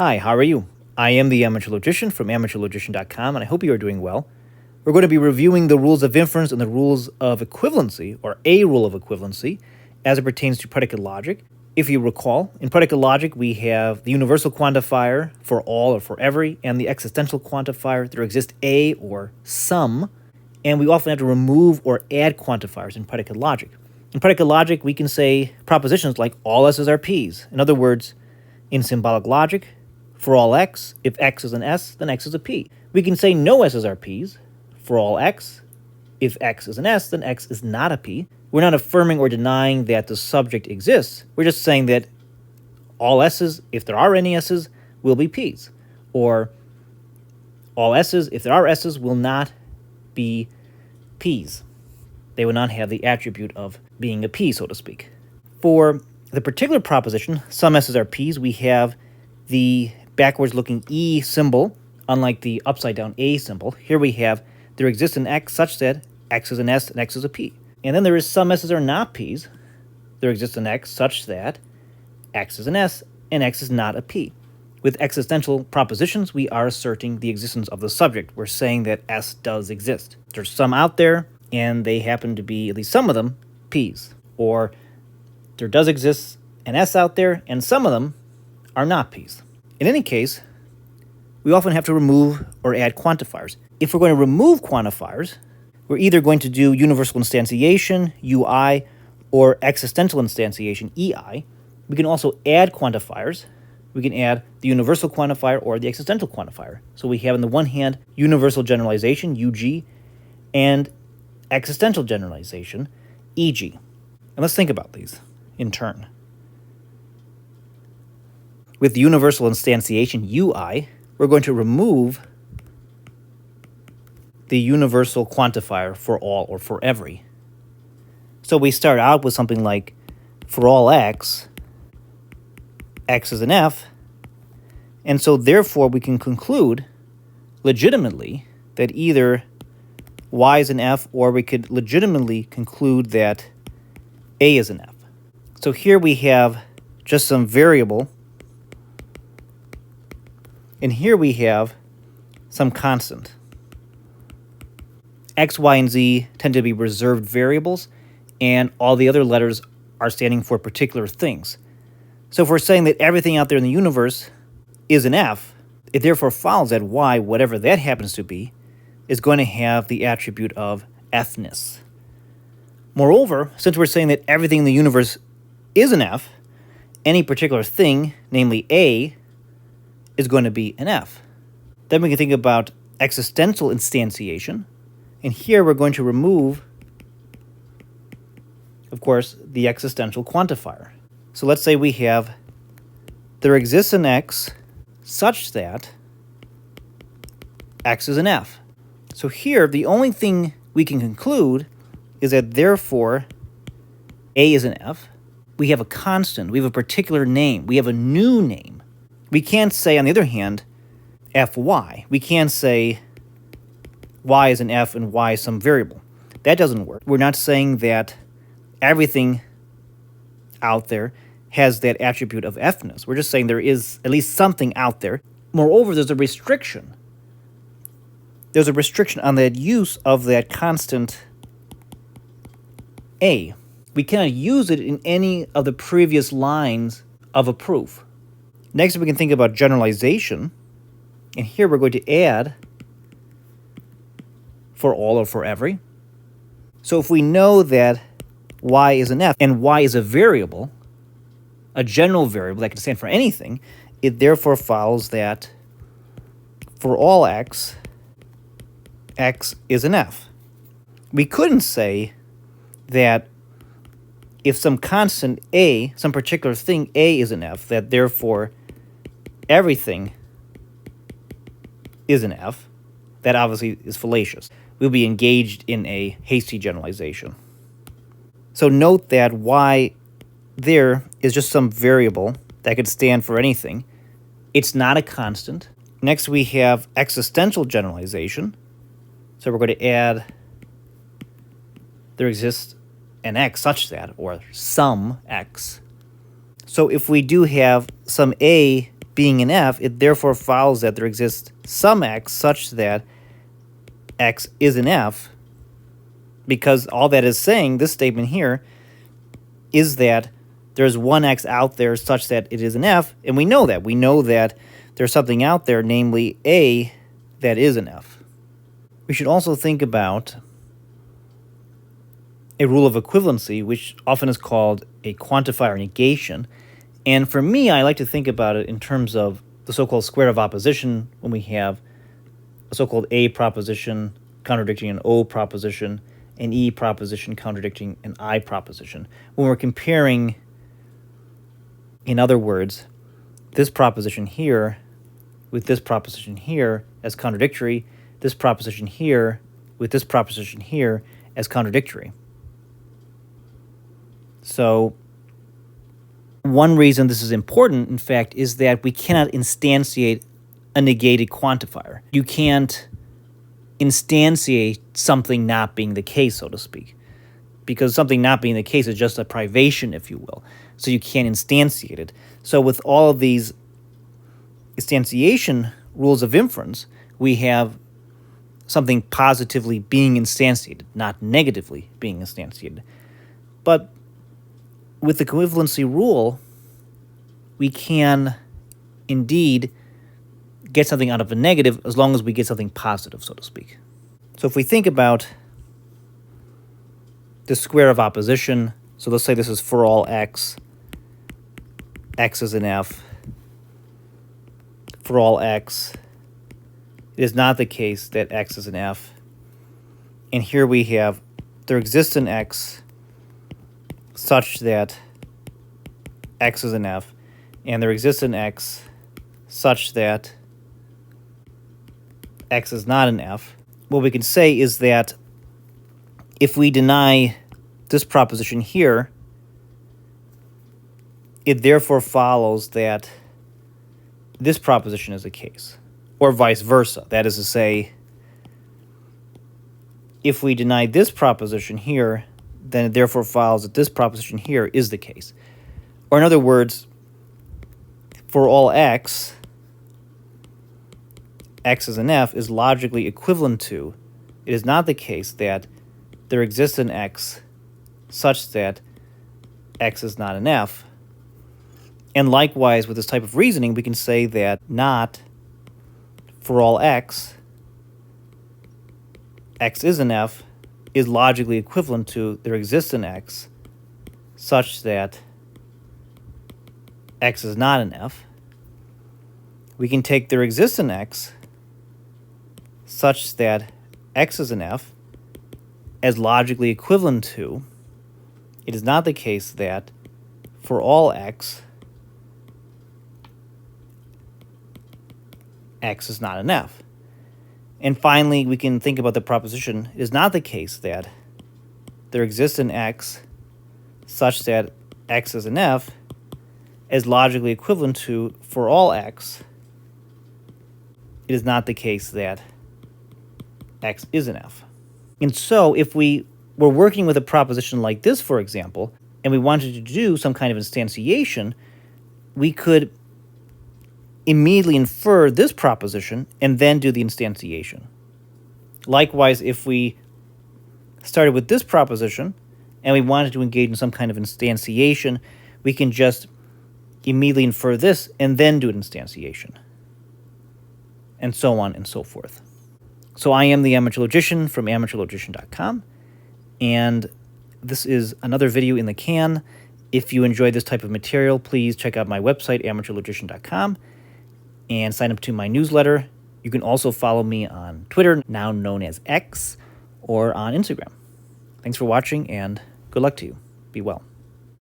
Hi, how are you? I am the Amateur Logician from amateurlogician.com, and I hope you are doing well. We're going to be reviewing the rules of inference and the rules of equivalency, or a rule of equivalency, as it pertains to predicate logic. If you recall, in predicate logic, we have the universal quantifier for all or for every, and the existential quantifier. There exists a or some, and we often have to remove or add quantifiers in predicate logic. In predicate logic, we can say propositions like all s's are p's. In other words, in symbolic logic, for all x, if x is an s, then x is a p. We can say no s's are p's. For all x, if x is an s, then x is not a p. We're not affirming or denying that the subject exists. We're just saying that all s's, if there are any s's, will be p's. Or all s's, if there are s's, will not be p's. They will not have the attribute of being a p, so to speak. For the particular proposition, some s's are p's, we have the backwards-looking e symbol, unlike the upside-down a symbol. Here we have there exists an x such that x is an s and x is a p. And then there is some s's are not p's. There exists an x such that x is an s and x is not a p. With existential propositions, we are asserting the existence of the subject. We're saying that s does exist. There's some out there, and they happen to be, at least some of them, p's. Or there does exist an s out there, and some of them are not p's. In any case, we often have to remove or add quantifiers. If we're going to remove quantifiers, we're either going to do universal instantiation, UI, or existential instantiation, EI. We can also add quantifiers. We can add the universal quantifier or the existential quantifier. So we have on the one hand universal generalization, UG, and existential generalization, EG. And let's think about these in turn. With the universal instantiation, UI, we're going to remove the universal quantifier for all or for every. So we start out with something like, for all x, x is an f, and so therefore we can conclude legitimately that either y is an f, or we could legitimately conclude that a is an f. So here we have just some variable, and here we have some constant. X, Y, and Z tend to be reserved variables, and all the other letters are standing for particular things. So if we're saying that everything out there in the universe is an F, it therefore follows that Y, whatever that happens to be, is going to have the attribute of F-ness. Moreover, since we're saying that everything in the universe is an F, any particular thing, namely A, is going to be an F. Then we can think about existential instantiation. And here we're going to remove, of course, the existential quantifier. So let's say we have, there exists an x such that x is an f. So here, the only thing we can conclude is that therefore a is an f. We have a constant, we have a particular name, we have a new name. We can't say, on the other hand, fy. We can't say y is an f and y is some variable. That doesn't work. We're not saying that everything out there has that attribute of f-ness. We're just saying there is at least something out there. Moreover, there's a restriction. There's a restriction on the use of that constant a. We cannot use it in any of the previous lines of a proof. Next, we can think about generalization. And here we're going to add for all or for every. So if we know that y is an f and y is a variable, a general variable that can stand for anything, it therefore follows that for all x, x is an f. We couldn't say that if some constant a, some particular thing a is an f, that therefore everything is an f. That obviously is fallacious. We'll be engaged in a hasty generalization. So note that y there is just some variable that could stand for anything. It's not a constant. Next we have existential generalization. So we're going to add, there exists an x such that, or some x. So if we do have some a being an f, it therefore follows that there exists some x such that x is an f, because all that is saying, this statement here, is that there's one x out there such that it is an f, and we know that. We know that there's something out there, namely a, that is an f. We should also think about a rule of equivalency, which often is called a quantifier negation. And for me, I like to think about it in terms of the so-called square of opposition, when we have a so-called A proposition contradicting an O proposition, an E proposition contradicting an I proposition. When we're comparing, in other words, this proposition here with this proposition here as contradictory, this proposition here with this proposition here as contradictory. So one reason this is important, in fact, is that we cannot instantiate a negated quantifier. You can't instantiate something not being the case, so to speak, because something not being the case is just a privation, if you will. So you can't instantiate it. So with all of these instantiation rules of inference, we have something positively being instantiated, not negatively being instantiated. But with the equivalency rule, we can indeed get something out of a negative as long as we get something positive, so to speak. So if we think about the square of opposition, so let's say this is for all x, x is an f. For all x, it is not the case that x is an f. And here we have there exists an x such that x is an f, and there exists an x such that x is not an f. What we can say is that if we deny this proposition here, it therefore follows that this proposition is the case, or vice versa. That is to say, if we deny this proposition here, then it therefore follows that this proposition here is the case. Or in other words, for all x, x is an f is logically equivalent to, it is not the case that there exists an x such that x is not an f. And likewise, with this type of reasoning, we can say that not for all x, x is an f, is logically equivalent to there exists an x such that x is not an f. We can take there exists an x such that x is an f as logically equivalent to, it is not the case that for all x, x is not an f. And finally, we can think about the proposition, it is not the case that there exists an x such that x is an f as logically equivalent to, for all x, it is not the case that x is an f. And so if we were working with a proposition like this, for example, and we wanted to do some kind of instantiation, we could immediately infer this proposition and then do the instantiation. Likewise, if we started with this proposition and we wanted to engage in some kind of instantiation, we can just immediately infer this and then do an instantiation, and so on and so forth. So I am the Amateur Logician from amateurlogician.com, and this is another video in the can. If you enjoyed this type of material, please check out my website, amateurlogician.com, and sign up to my newsletter. You can also follow me on Twitter, now known as X, or on Instagram. Thanks for watching, and good luck to you. Be well.